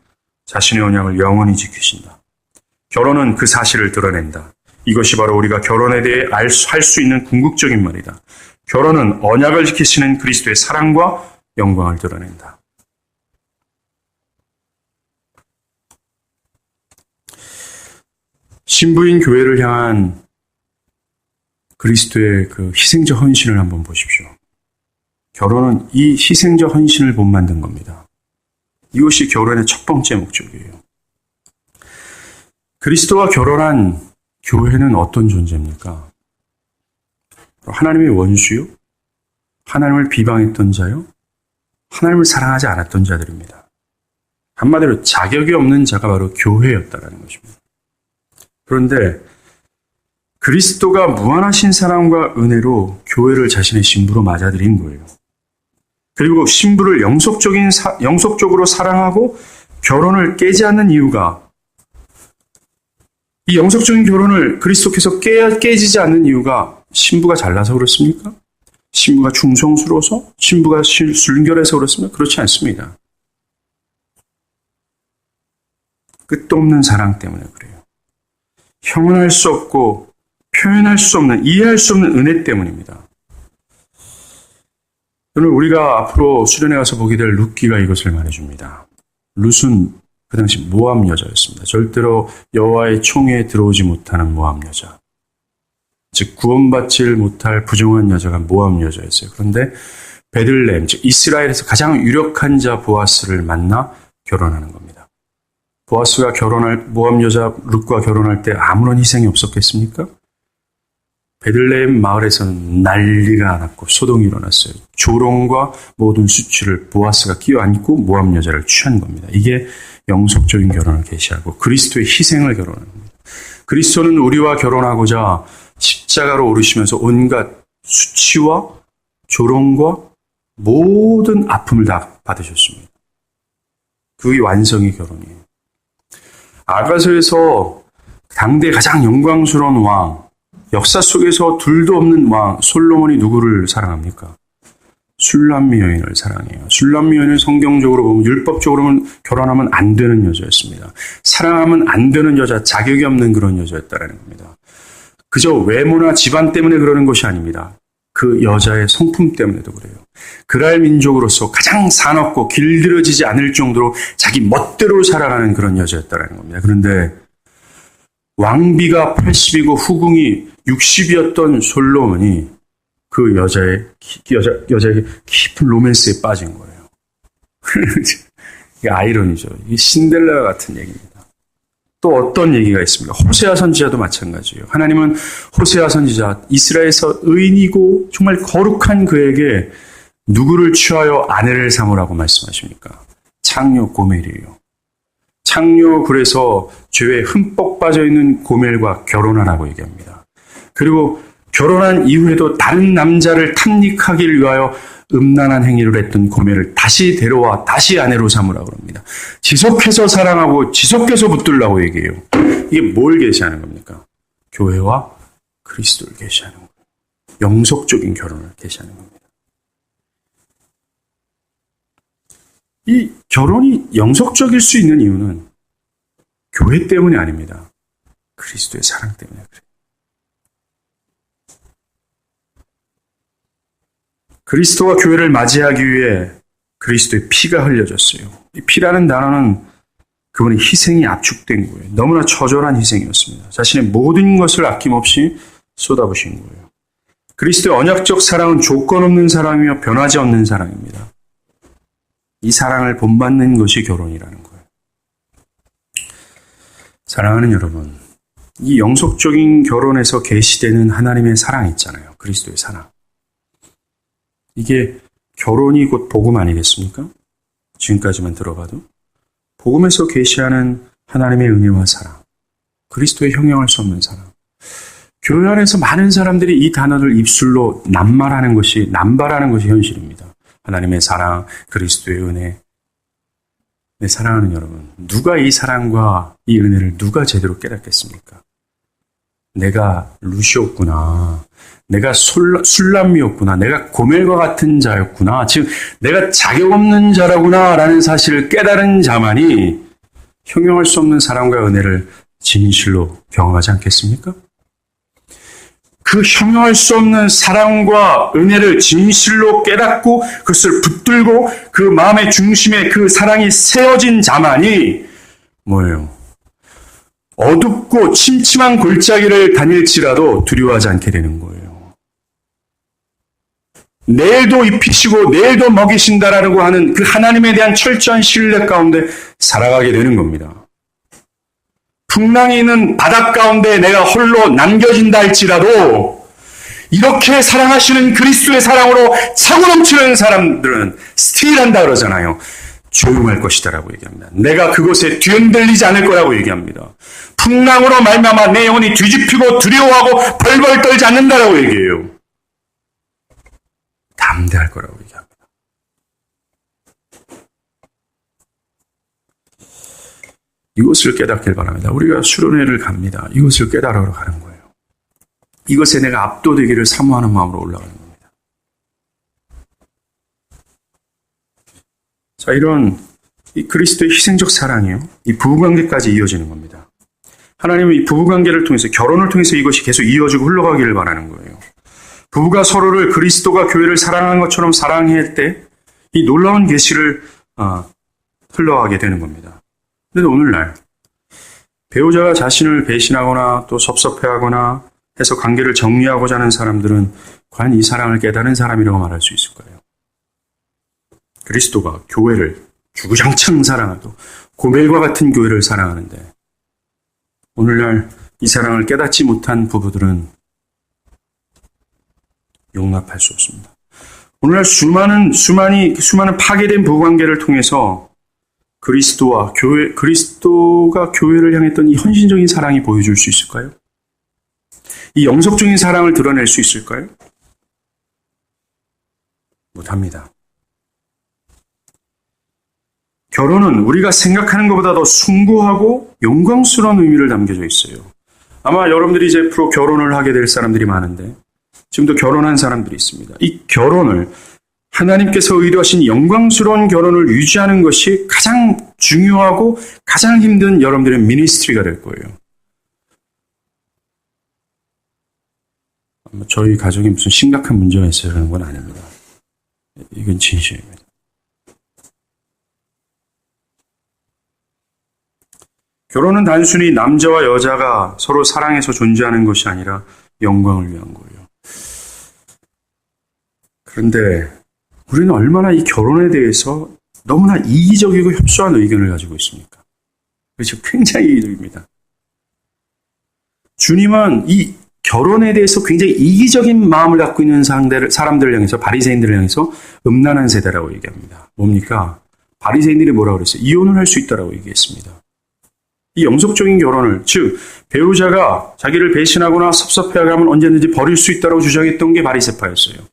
자신의 언약을 영원히 지키신다. 결혼은 그 사실을 드러낸다. 이것이 바로 우리가 결혼에 대해 할 수 있는 궁극적인 말이다. 결혼은 언약을 지키시는 그리스도의 사랑과 영광을 드러낸다. 신부인 교회를 향한 그리스도의 그 희생적 헌신을 한번 보십시오. 결혼은 이 희생적 헌신을 본 만든 겁니다. 이것이 결혼의 첫 번째 목적이에요. 그리스도와 결혼한 교회는 어떤 존재입니까? 하나님의 원수요? 하나님을 비방했던 자요? 하나님을 사랑하지 않았던 자들입니다. 한마디로 자격이 없는 자가 바로 교회였다라는 것입니다. 그런데 그리스도가 무한하신 사랑과 은혜로 교회를 자신의 신부로 맞아들인 거예요. 그리고 신부를 영속적으로 사랑하고 결혼을 깨지 않는 이유가, 이 영속적인 결혼을 그리스도께서 깨지지 않는 이유가 신부가 잘나서 그렇습니까? 신부가 충성스러워서? 신부가 순결해서 그렇습니까? 그렇지 않습니다. 끝도 없는 사랑 때문에 그래요. 형언할 수 없고 표현할 수 없는, 이해할 수 없는 은혜 때문입니다. 오늘 우리가 앞으로 수련회 가서 보게 될 룻기가 이것을 말해줍니다. 룻은 그 당시 모압 여자였습니다. 절대로 여호와의 총회에 들어오지 못하는 모압 여자. 즉 구원받지 못할 부정한 여자가 모압 여자였어요. 그런데 베들레헴, 즉 이스라엘에서 가장 유력한 자 보아스를 만나 결혼하는 겁니다. 보아스가 모압 여자 룻과 결혼할 때 아무런 희생이 없었겠습니까? 베들레헴 마을에서는 난리가 났고 소동이 일어났어요. 조롱과 모든 수치를 보아스가 끼어안고 모압 여자를 취한 겁니다. 이게 영속적인 결혼을 계시하고 그리스도의 희생을 결혼하는 겁니다. 그리스도는 우리와 결혼하고자 십자가로 오르시면서 온갖 수치와 조롱과 모든 아픔을 다 받으셨습니다. 그게 완성의 결혼이에요. 아가서에서 당대 가장 영광스러운 왕, 역사 속에서 둘도 없는 왕 솔로몬이 누구를 사랑합니까? 술람미 여인을 사랑해요. 술람미 여인은 성경적으로 보면 율법적으로 보면 결혼하면 안 되는 여자였습니다. 사랑하면 안 되는 여자, 자격이 없는 그런 여자였다라는 겁니다. 그저 외모나 집안 때문에 그러는 것이 아닙니다. 그 여자의 성품 때문에도 그래요. 그랄 민족으로서 가장 사납고 길들여지지 않을 정도로 자기 멋대로 살아가는 그런 여자였다라는 겁니다. 그런데 왕비가 80이고 후궁이 60이었던 솔로몬이 그 여자에게 깊은 로맨스에 빠진 거예요. 이게 아이러니죠. 이게 신데렐라 같은 얘기입니다. 또 어떤 얘기가 있습니까? 호세아 선지자도 마찬가지예요. 하나님은 호세아 선지자, 이스라엘에서 의인이고 정말 거룩한 그에게 누구를 취하여 아내를 삼으라고 말씀하십니까? 창녀 고멜이에요. 창녀, 그래서 죄에 흠뻑 빠져있는 고멜과 결혼하라고 얘기합니다. 그리고 결혼한 이후에도 다른 남자를 탐닉하기를 위하여 음란한 행위를 했던 고멜을 다시 데려와 다시 아내로 삼으라고 합니다. 지속해서 사랑하고 지속해서 붙들라고 얘기해요. 이게 뭘 계시하는 겁니까? 교회와 그리스도를 계시하는 거예요. 영속적인 결혼을 계시하는 겁니다. 이 결혼이 영속적일 수 있는 이유는 교회 때문이 아닙니다. 그리스도의 사랑 때문에 그래요. 그리스도와 교회를 맞이하기 위해 그리스도의 피가 흘려졌어요. 이 피라는 단어는 그분의 희생이 압축된 거예요. 너무나 처절한 희생이었습니다. 자신의 모든 것을 아낌없이 쏟아부신 거예요. 그리스도의 언약적 사랑은 조건 없는 사랑이며 변하지 않는 사랑입니다. 이 사랑을 본받는 것이 결혼이라는 거예요. 사랑하는 여러분, 이 영속적인 결혼에서 계시되는 하나님의 사랑 있잖아요. 그리스도의 사랑. 이게 결혼이 곧 복음 아니겠습니까? 지금까지만 들어봐도. 복음에서 계시하는 하나님의 은혜와 사랑, 그리스도의 형용할 수 없는 사랑. 교회 안에서 많은 사람들이 이 단어를 입술로 남발하는 것이 현실입니다. 하나님의 사랑, 그리스도의 은혜. 네, 사랑하는 여러분, 누가 이 사랑과 이 은혜를 누가 제대로 깨닫겠습니까? 내가 루시였구나. 내가 술람미였구나. 내가 고멜과 같은 자였구나. 즉 내가 자격 없는 자라구나 라는 사실을 깨달은 자만이 형용할 수 없는 사랑과 은혜를 진실로 경험하지 않겠습니까? 그 형용할 수 없는 사랑과 은혜를 진실로 깨닫고 그것을 붙들고 그 마음의 중심에 그 사랑이 세워진 자만이 뭐예요? 어둡고 침침한 골짜기를 다닐지라도 두려워하지 않게 되는 거예요. 내일도 입히시고 내일도 먹이신다라고 하는 그 하나님에 대한 철저한 신뢰 가운데 살아가게 되는 겁니다. 풍랑이 있는 바닷 가운데 내가 홀로 남겨진다 할지라도 이렇게 사랑하시는 그리스도의 사랑으로 차고 넘치는 사람들은 스틸한다 그러잖아요. 조용할 것이다라고 얘기합니다. 내가 그곳에 뒤흔들리지 않을 거라고 얘기합니다. 풍랑으로 말미암아 내 영혼이 뒤집히고 두려워하고 벌벌 떨지 않는다라고 얘기해요. 담대할 거라고 얘기합니다. 이것을 깨닫길 바랍니다. 우리가 수련회를 갑니다. 이것을 깨달으러 가는 거예요. 이것에 내가 압도되기를 사모하는 마음으로 올라가는 겁니다. 자, 이런 이 그리스도의 희생적 사랑이요, 이 부부관계까지 이어지는 겁니다. 하나님은 이 부부관계를 통해서, 결혼을 통해서 이것이 계속 이어지고 흘러가기를 바라는 거예요. 부부가 서로를 그리스도가 교회를 사랑하는 것처럼 사랑할 때 이 놀라운 계시를 흘러가게 되는 겁니다. 그런데 오늘날 배우자가 자신을 배신하거나 또 섭섭해하거나 해서 관계를 정리하고자 하는 사람들은 과연 이 사랑을 깨달은 사람이라고 말할 수 있을까요? 그리스도가 교회를 주구장창 사랑하고 고멜과 같은 교회를 사랑하는데 오늘날 이 사랑을 깨닫지 못한 부부들은 용납할 수 없습니다. 오늘날 수많은 파괴된 부부관계를 통해서 그리스도가 교회를 향했던 이 헌신적인 사랑이 보여줄 수 있을까요? 이 영속적인 사랑을 드러낼 수 있을까요? 못합니다. 결혼은 우리가 생각하는 것보다 더 숭고하고 영광스러운 의미를 담겨져 있어요. 아마 여러분들이 이제 앞으로 결혼을 하게 될 사람들이 많은데 지금도 결혼한 사람들이 있습니다. 이 결혼을 하나님께서 의도하신 영광스러운 결혼을 유지하는 것이 가장 중요하고 가장 힘든 여러분들의 미니스트리가 될 거예요. 저희 가정에 무슨 심각한 문제가 있어요 그런 건 아닙니다. 이건 진실입니다. 결혼은 단순히 남자와 여자가 서로 사랑해서 존재하는 것이 아니라 영광을 위한 거예요. 그런데 우리는 얼마나 이 결혼에 대해서 너무나 이기적이고 협소한 의견을 가지고 있습니까? 그렇죠? 굉장히 이기적입니다. 주님은 이 결혼에 대해서 굉장히 이기적인 마음을 갖고 있는 사람들을 향해서, 바리새인들을 향해서 음란한 세대라고 얘기합니다. 뭡니까? 바리새인들이 뭐라고 그랬어요? 이혼을 할 수 있다라고 얘기했습니다. 이 영속적인 결혼을, 즉 배우자가 자기를 배신하거나 섭섭해하게 하면 언제든지 버릴 수 있다고 주장했던 게 바리새파였어요.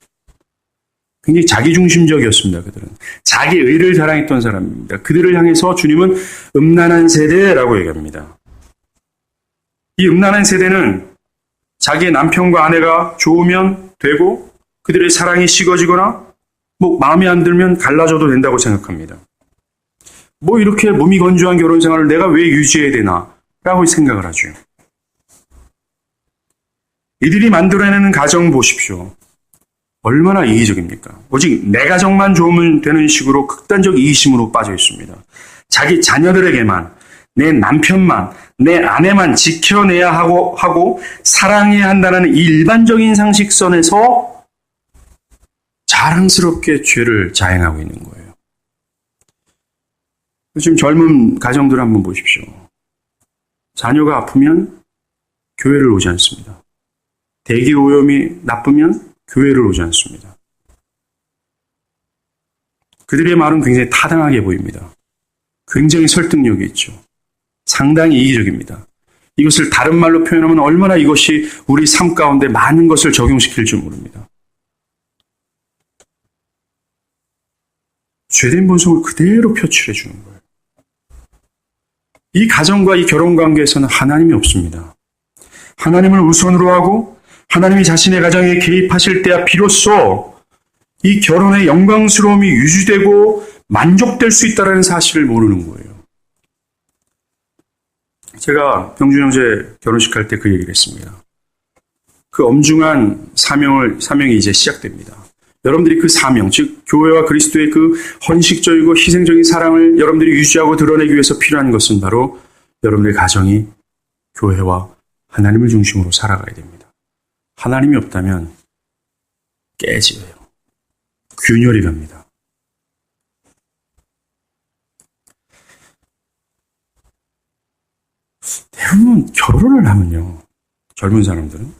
굉장히 자기중심적이었습니다. 그들은 자기 의를 자랑했던 사람입니다. 그들을 향해서 주님은 음란한 세대라고 얘기합니다. 이 음란한 세대는 자기의 남편과 아내가 좋으면 되고 그들의 사랑이 식어지거나 마음에 안 들면 갈라져도 된다고 생각합니다. 이렇게 몸이 건조한 결혼 생활을 내가 왜 유지해야 되나 라고 생각을 하죠. 이들이 만들어내는 가정 보십시오. 얼마나 이기적입니까? 오직 내 가정만 좋으면 되는 식으로 극단적 이기심으로 빠져 있습니다. 자기 자녀들에게만, 내 남편만, 내 아내만 지켜내야 하고 사랑해야 한다는 이 일반적인 상식선에서 자랑스럽게 죄를 자행하고 있는 거예요. 지금 젊은 가정들 한번 보십시오. 자녀가 아프면 교회를 오지 않습니다. 대기 오염이 나쁘면 교회를 오지 않습니다. 그들의 말은 굉장히 타당하게 보입니다. 굉장히 설득력이 있죠. 상당히 이기적입니다. 이것을 다른 말로 표현하면 얼마나 이것이 우리 삶 가운데 많은 것을 적용시킬 줄 모릅니다. 죄된 본성을 그대로 표출해 주는 거예요. 이 가정과 이 결혼 관계에서는 하나님이 없습니다. 하나님을 우선으로 하고 하나님이 자신의 가정에 개입하실 때야 비로소 이 결혼의 영광스러움이 유지되고 만족될 수 있다는 사실을 모르는 거예요. 제가 병준 형제 결혼식 할 때 그 얘기를 했습니다. 그 엄중한 사명이 이제 시작됩니다. 여러분들이 그 사명, 즉 교회와 그리스도의 그 헌식적이고 희생적인 사랑을 여러분들이 유지하고 드러내기 위해서 필요한 것은 바로 여러분들의 가정이 교회와 하나님을 중심으로 살아가야 됩니다. 하나님이 없다면 깨져요. 균열이 갑니다. 대부분 결혼을 하면요, 젊은 사람들은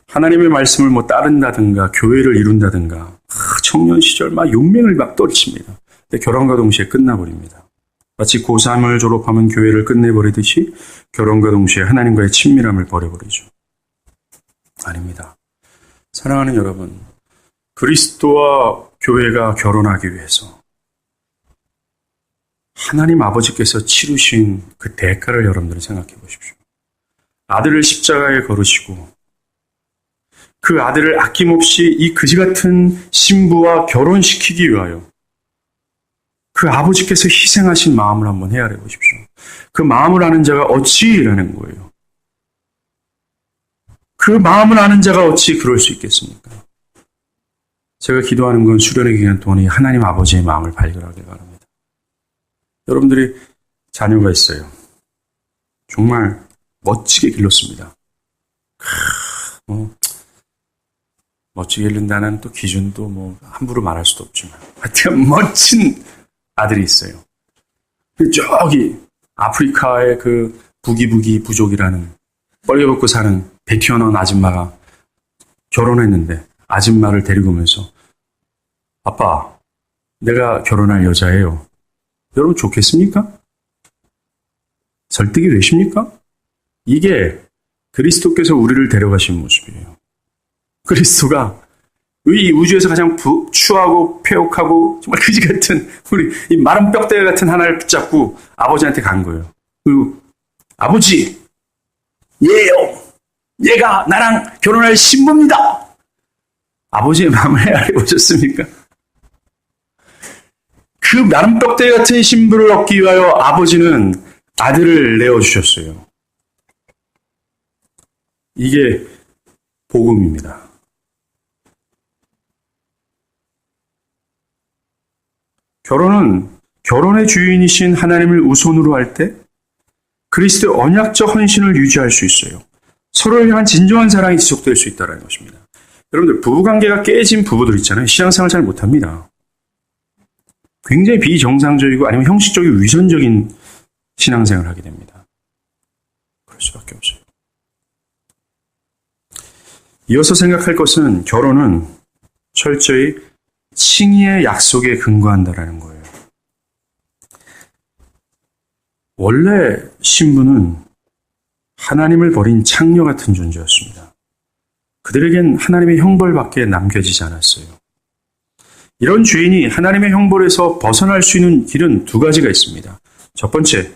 하나님의 말씀을 따른다든가 교회를 이룬다든가 청년 시절 용맹을 떨칩니다. 근데 결혼과 동시에 끝나버립니다. 마치 고3을 졸업하면 교회를 끝내버리듯이 결혼과 동시에 하나님과의 친밀함을 버려버리죠. 아닙니다. 사랑하는 여러분, 그리스도와 교회가 결혼하기 위해서 하나님 아버지께서 치르신 그 대가를 여러분들은 생각해 보십시오. 아들을 십자가에 걸으시고 그 아들을 아낌없이 이 그지 같은 신부와 결혼시키기 위하여 그 아버지께서 희생하신 마음을 한번 헤아려 보십시오. 그 마음을 아는 자가 어찌 이라는 거예요. 그 마음을 아는 자가 어찌 그럴 수 있겠습니까? 제가 기도하는 건 수련의 기간 동안 이 하나님 아버지의 마음을 발견하길 바랍니다. 여러분들이 자녀가 있어요. 정말 멋지게 길렀습니다. 멋지게 기른다는 또 기준도 함부로 말할 수도 없지만 하여튼 멋진 아들이 있어요. 저기 아프리카의 그 부기부기 부족이라는 뻘개벗고 사는 배 튀어나온 아줌마가 결혼했는데 아줌마를 데리고 오면서 아빠, 내가 결혼할 여자예요. 여러분 좋겠습니까? 설득이 되십니까? 이게 그리스도께서 우리를 데려가신 모습이에요. 그리스도가 이 우주에서 가장 추하고 폐역하고 정말 그지 같은 우리 이 마른 뼈대가 같은 하나를 붙잡고 아버지한테 간 거예요. 그리고 아버지, 얘요. 얘가 나랑 결혼할 신부입니다. 아버지의 마음을 헤아려 보셨습니까? 그 나룻벽대 같은 신부를 얻기 위하여 아버지는 아들을 내어주셨어요. 이게 복음입니다. 결혼은 결혼의 주인이신 하나님을 우선으로 할 때 그리스도의 언약적 헌신을 유지할 수 있어요. 서로를 향한 진정한 사랑이 지속될 수 있다는 것입니다. 여러분들 부부관계가 깨진 부부들 있잖아요. 신앙생활 잘 못합니다. 굉장히 비정상적이고 아니면 형식적이고 위선적인 신앙생활을 하게 됩니다. 그럴 수밖에 없어요. 이어서 생각할 것은 결혼은 철저히 칭의의 약속에 근거한다라는 거예요. 원래 신부는 하나님을 버린 창녀 같은 존재였습니다. 그들에겐 하나님의 형벌밖에 남겨지지 않았어요. 이런 죄인이 하나님의 형벌에서 벗어날 수 있는 길은 두 가지가 있습니다. 첫 번째,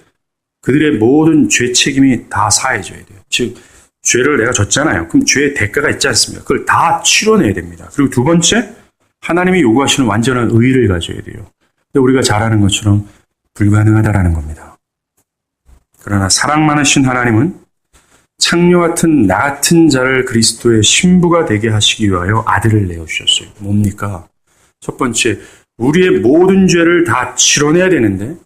그들의 모든 죄 책임이 다 사해져야 돼요. 즉, 죄를 내가 졌잖아요. 그럼 죄의 대가가 있지 않습니까? 그걸 다 치러내야 됩니다. 그리고 두 번째, 하나님이 요구하시는 완전한 의의를 가져야 돼요. 근데 우리가 잘 아는 것처럼 불가능하다라는 겁니다. 그러나 사랑 많으신 하나님은 창녀 같은 나 같은 자를 그리스도의 신부가 되게 하시기 위하여 아들을 내어주셨어요. 뭡니까? 첫 번째, 우리의 모든 죄를 다 치러내야 되는데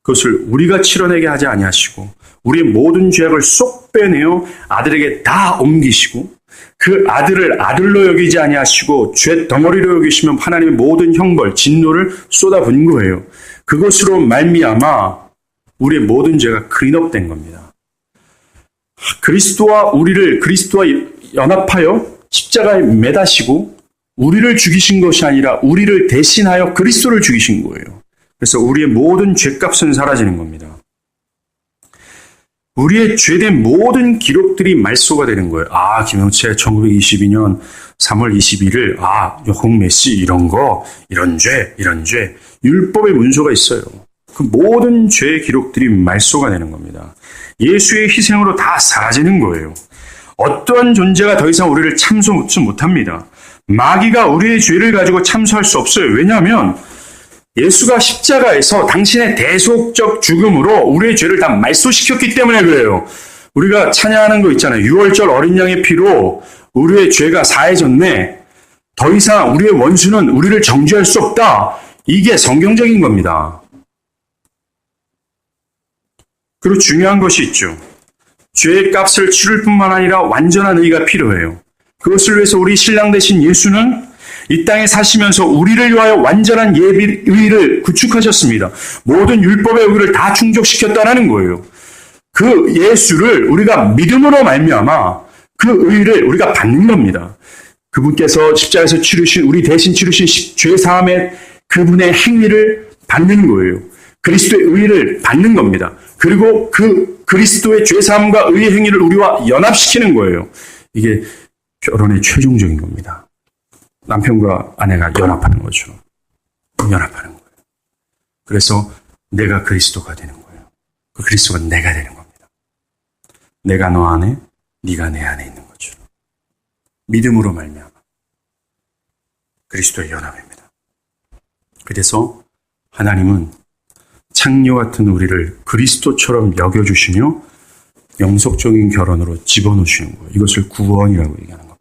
그것을 우리가 치러내게 하지 아니하시고 우리의 모든 죄악을 쏙 빼내어 아들에게 다 옮기시고 그 아들을 아들로 여기지 아니하시고 죄 덩어리로 여기시면 하나님의 모든 형벌, 진노를 쏟아붓는 거예요. 그것으로 말미암아 우리의 모든 죄가 클린업된 겁니다. 그리스도와 연합하여 십자가에 매다시고 우리를 죽이신 것이 아니라 우리를 대신하여 그리스도를 죽이신 거예요. 그래서 우리의 모든 죄값은 사라지는 겁니다. 우리의 죄된 모든 기록들이 말소가 되는 거예요. 아, 김영채 1922년 3월 21일 홍메시 이런 거, 이런 죄. 율법의 문서가 있어요. 그 모든 죄의 기록들이 말소가 되는 겁니다. 예수의 희생으로 다 사라지는 거예요. 어떠한 존재가 더 이상 우리를 참소하지 못합니다. 마귀가 우리의 죄를 가지고 참소할 수 없어요. 왜냐하면 예수가 십자가에서 당신의 대속적 죽음으로 우리의 죄를 다 말소시켰기 때문에 그래요. 우리가 찬양하는 거 있잖아요. 6월절 어린 양의 피로 우리의 죄가 사해졌네. 더 이상 우리의 원수는 우리를 정죄할 수 없다. 이게 성경적인 겁니다. 그리고 중요한 것이 있죠. 죄의 값을 치를 뿐만 아니라 완전한 의가 필요해요. 그것을 위해서 우리 신랑 되신 예수는 이 땅에 사시면서 우리를 위하여 완전한 의를 구축하셨습니다. 모든 율법의 의를 다 충족시켰다는 거예요. 그 예수를 우리가 믿음으로 말미암아 그 의를 우리가 받는 겁니다. 그분께서 십자가에서 치르신 우리 대신 치르신 죄사함의 그분의 행위를 받는 거예요. 그리스도의 의를 받는 겁니다. 그리고 그 그리스도의 죄사함과 의의 행위를 우리와 연합시키는 거예요. 이게 결혼의 최종적인 겁니다. 남편과 아내가 연합하는 거죠. 연합하는 거예요. 그래서 내가 그리스도가 되는 거예요. 그 그리스도가 내가 되는 겁니다. 내가 너 안에, 네가 내 안에 있는 거죠. 믿음으로 말미암아 그리스도의 연합입니다. 그래서 하나님은 창녀 같은 우리를 그리스도처럼 여겨주시며 영속적인 결혼으로 집어넣으시는 거예요. 이것을 구원이라고 얘기하는 겁니다.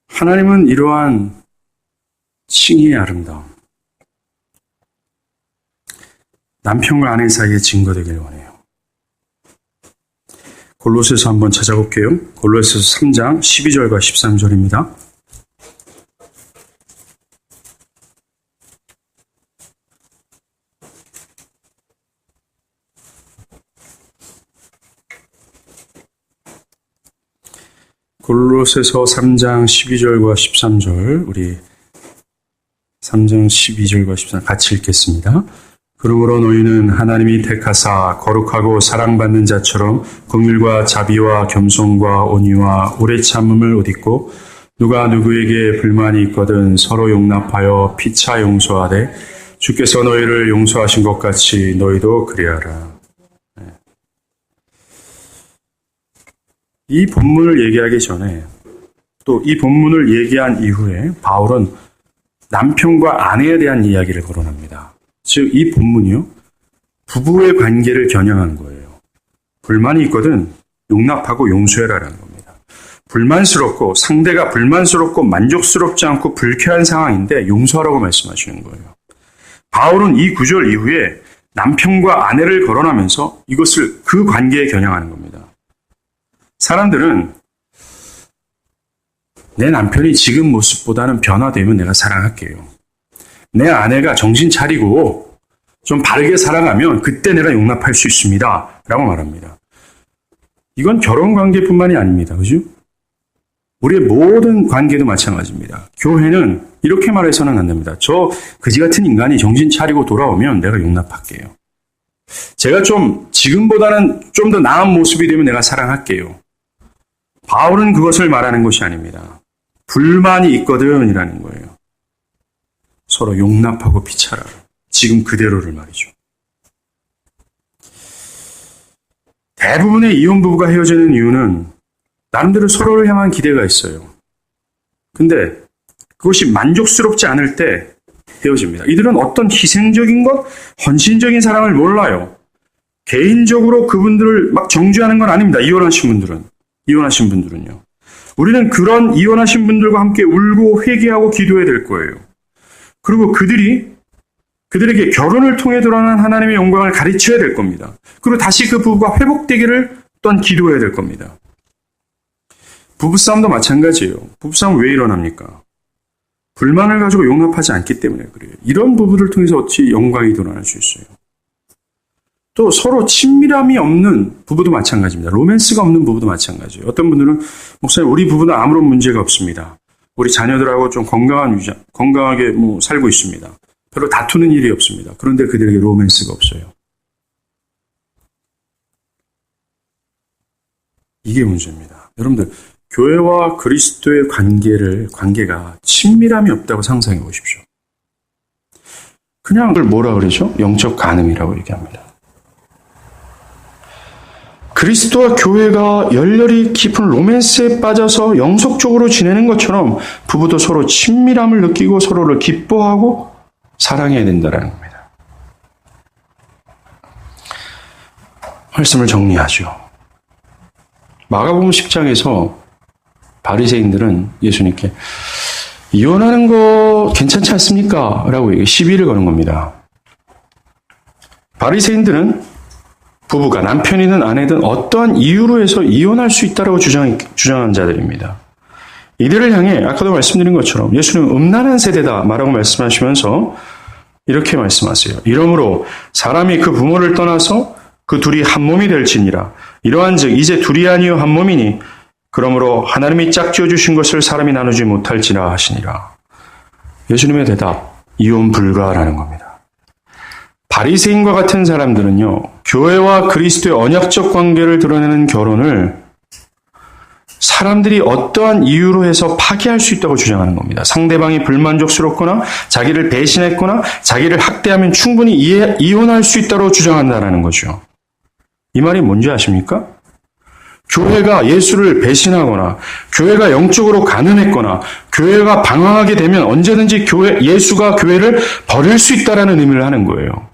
하나님은 이러한 칭의의 아름다움, 남편과 아내 사이에 증거되길 원해요. 골로새서 한번 찾아볼게요. 골로새서 3장 12절과 13절입니다. 골로새서 3장 12절과 13절, 우리 3장 12절과 13절 같이 읽겠습니다. 그러므로 너희는 하나님이 택하사 거룩하고 사랑받는 자처럼 긍휼과 자비와 겸손과 온유와 오래 참음을 옷 입고 누가 누구에게 불만이 있거든 서로 용납하여 피차 용서하되 주께서 너희를 용서하신 것 같이 너희도 그리하라. 이 본문을 얘기하기 전에 또 이 본문을 얘기한 이후에 바울은 남편과 아내에 대한 이야기를 거론합니다. 즉 이 본문이요, 부부의 관계를 겨냥한 거예요. 불만이 있거든 용납하고 용서해라라는 겁니다. 불만스럽고 상대가 불만스럽고 만족스럽지 않고 불쾌한 상황인데 용서하라고 말씀하시는 거예요. 바울은 이 구절 이후에 남편과 아내를 거론하면서 이것을 그 관계에 겨냥하는 겁니다. 사람들은 내 남편이 지금 모습보다는 변화되면 내가 사랑할게요. 내 아내가 정신 차리고 좀 바르게 살아가면 그때 내가 용납할 수 있습니다. 라고 말합니다. 이건 결혼관계뿐만이 아닙니다. 그죠? 우리의 모든 관계도 마찬가지입니다. 교회는 이렇게 말해서는 안 됩니다. 저 그지 같은 인간이 정신 차리고 돌아오면 내가 용납할게요. 제가 좀 지금보다는 좀 더 나은 모습이 되면 내가 사랑할게요. 바울은 그것을 말하는 것이 아닙니다. 불만이 있거든 이라는 거예요. 서로 용납하고 피차라. 지금 그대로를 말이죠. 대부분의 이혼 부부가 헤어지는 이유는 나름대로 서로를 향한 기대가 있어요. 근데 그것이 만족스럽지 않을 때 헤어집니다. 이들은 어떤 희생적인 것, 헌신적인 사랑을 몰라요. 개인적으로 그분들을 막 정죄하는 건 아닙니다. 이혼하신 분들은요. 우리는 그런 이혼하신 분들과 함께 울고 회개하고 기도해야 될 거예요. 그리고 그들에게 결혼을 통해 드러난 하나님의 영광을 가르쳐야 될 겁니다. 그리고 다시 그 부부가 회복되기를 또한 기도해야 될 겁니다. 부부싸움도 마찬가지예요. 부부싸움 왜 일어납니까? 불만을 가지고 용납하지 않기 때문에 그래요. 이런 부부를 통해서 어찌 영광이 드러날 수 있어요. 또 서로 친밀함이 없는 부부도 마찬가지입니다. 로맨스가 없는 부부도 마찬가지예요. 어떤 분들은 목사님 우리 부부는 아무런 문제가 없습니다. 우리 자녀들하고 좀 건강하게 살고 있습니다. 별로 다투는 일이 없습니다. 그런데 그들에게 로맨스가 없어요. 이게 문제입니다. 여러분들 교회와 그리스도의 관계가 친밀함이 없다고 상상해 보십시오. 그냥 그걸 뭐라 그러죠? 영적 간음이라고 얘기합니다. 그리스도와 교회가 열렬히 깊은 로맨스에 빠져서 영속적으로 지내는 것처럼 부부도 서로 친밀함을 느끼고 서로를 기뻐하고 사랑해야 된다는 겁니다. 말씀을 정리하죠. 마가복음 10장에서 바리새인들은 예수님께 이혼하는 거 괜찮지 않습니까? 라고 시비를 거는 겁니다. 바리새인들은 부부가 남편이든 아내든 어떠한 이유로 해서 이혼할 수 있다고 주장한 자들입니다. 이들을 향해 아까도 말씀드린 것처럼 예수님은 음란한 세대다 라고 말씀하시면서 이렇게 말씀하세요. 이러므로 사람이 그 부모를 떠나서 그 둘이 한 몸이 될지니라. 이러한즉 이제 둘이 아니요 한 몸이니 그러므로 하나님이 짝지어 주신 것을 사람이 나누지 못할지라 하시니라. 예수님의 대답, 이혼 불가라는 겁니다. 바리새인과 같은 사람들은요, 교회와 그리스도의 언약적 관계를 드러내는 결혼을 사람들이 어떠한 이유로 해서 파기할 수 있다고 주장하는 겁니다. 상대방이 불만족스럽거나 자기를 배신했거나 자기를 학대하면 충분히 이혼할 수 있다고 주장한다는 거죠. 이 말이 뭔지 아십니까? 교회가 예수를 배신하거나 교회가 영적으로 가난했거나 교회가 방황하게 되면 언제든지 예수가 교회를 버릴 수 있다는 의미를 하는 거예요.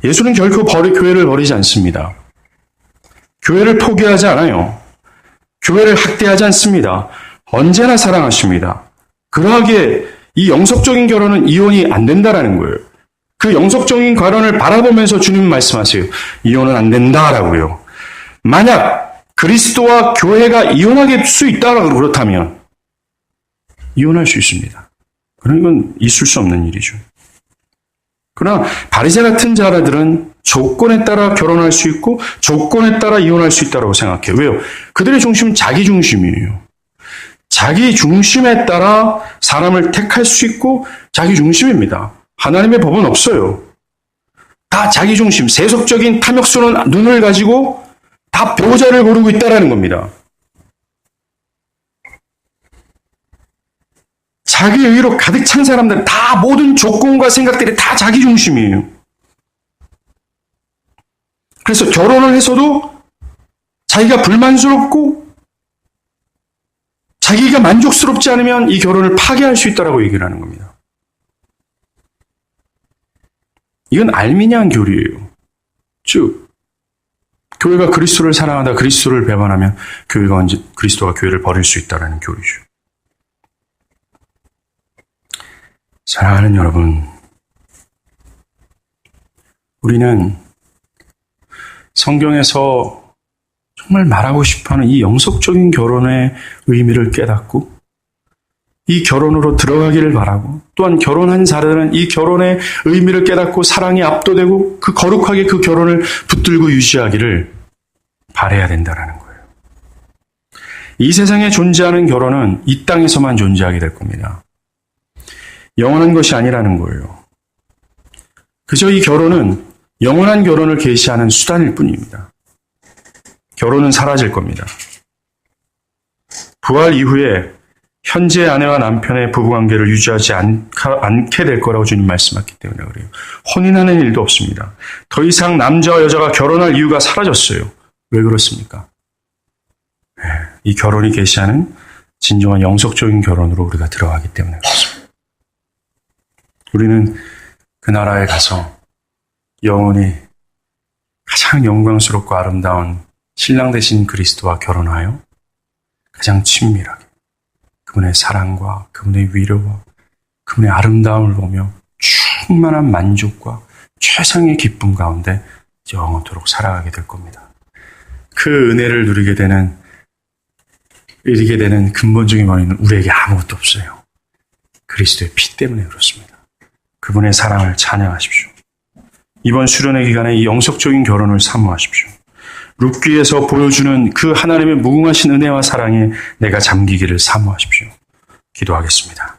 예수는 결코 교회를 버리지 않습니다. 교회를 포기하지 않아요. 교회를 학대하지 않습니다. 언제나 사랑하십니다. 그러하기에 이 영속적인 결혼은 이혼이 안 된다라는 거예요. 그 영속적인 결혼을 바라보면서 주님 말씀하세요. 이혼은 안 된다라고요. 만약 그리스도와 교회가 이혼할 수 있다라고 그렇다면 이혼할 수 있습니다. 그런 건 있을 수 없는 일이죠. 그러나 바리새 같은 자들은 조건에 따라 결혼할 수 있고 조건에 따라 이혼할 수 있다고 생각해요. 왜요? 그들의 중심은 자기 중심이에요. 자기 중심에 따라 사람을 택할 수 있고 자기 중심입니다. 하나님의 법은 없어요. 다 자기 중심, 세속적인 탐욕스러운 눈을 가지고 다 배우자를 고르고 있다라는 겁니다. 자기 의로 가득 찬 사람들, 다 모든 조건과 생각들이 다 자기 중심이에요. 그래서 결혼을 해서도 자기가 불만스럽고 자기가 만족스럽지 않으면 이 결혼을 파기할 수 있다고 얘기를 하는 겁니다. 이건 알미니안 교리예요. 즉 교회가 그리스도를 사랑하다 그리스도를 배반하면 교회가 언제 그리스도가 교회를 버릴 수 있다는 교리죠. 사랑하는 여러분, 우리는 성경에서 정말 말하고 싶어하는 이 영속적인 결혼의 의미를 깨닫고 이 결혼으로 들어가기를 바라고, 또한 결혼한 자들은 이 결혼의 의미를 깨닫고 사랑이 압도되고 그 거룩하게 그 결혼을 붙들고 유지하기를 바라야 된다는 거예요. 이 세상에 존재하는 결혼은 이 땅에서만 존재하게 될 겁니다. 영원한 것이 아니라는 거예요. 그저 이 결혼은 영원한 결혼을 계시하는 수단일 뿐입니다. 결혼은 사라질 겁니다. 부활 이후에 현재 아내와 남편의 부부관계를 유지하지 않게 될 거라고 주님 말씀하셨기 때문에 그래요. 혼인하는 일도 없습니다. 더 이상 남자와 여자가 결혼할 이유가 사라졌어요. 왜 그렇습니까? 이 결혼이 계시하는 진정한 영속적인 결혼으로 우리가 들어가기 때문에 그렇습니다. 우리는 그 나라에 가서 영원히 가장 영광스럽고 아름다운 신랑 되신 그리스도와 결혼하여 가장 친밀하게 그분의 사랑과 그분의 위로와 그분의 아름다움을 보며 충만한 만족과 최상의 기쁨 가운데 영원토록 살아가게 될 겁니다. 그 은혜를 누리게 되는 근본적인 원인은 우리에게 아무것도 없어요. 그리스도의 피 때문에 그렇습니다. 그분의 사랑을 찬양하십시오. 이번 수련회 기간에 이 영속적인 결혼을 사모하십시오. 룻기에서 보여주는 그 하나님의 무궁하신 은혜와 사랑에 내가 잠기기를 사모하십시오. 기도하겠습니다.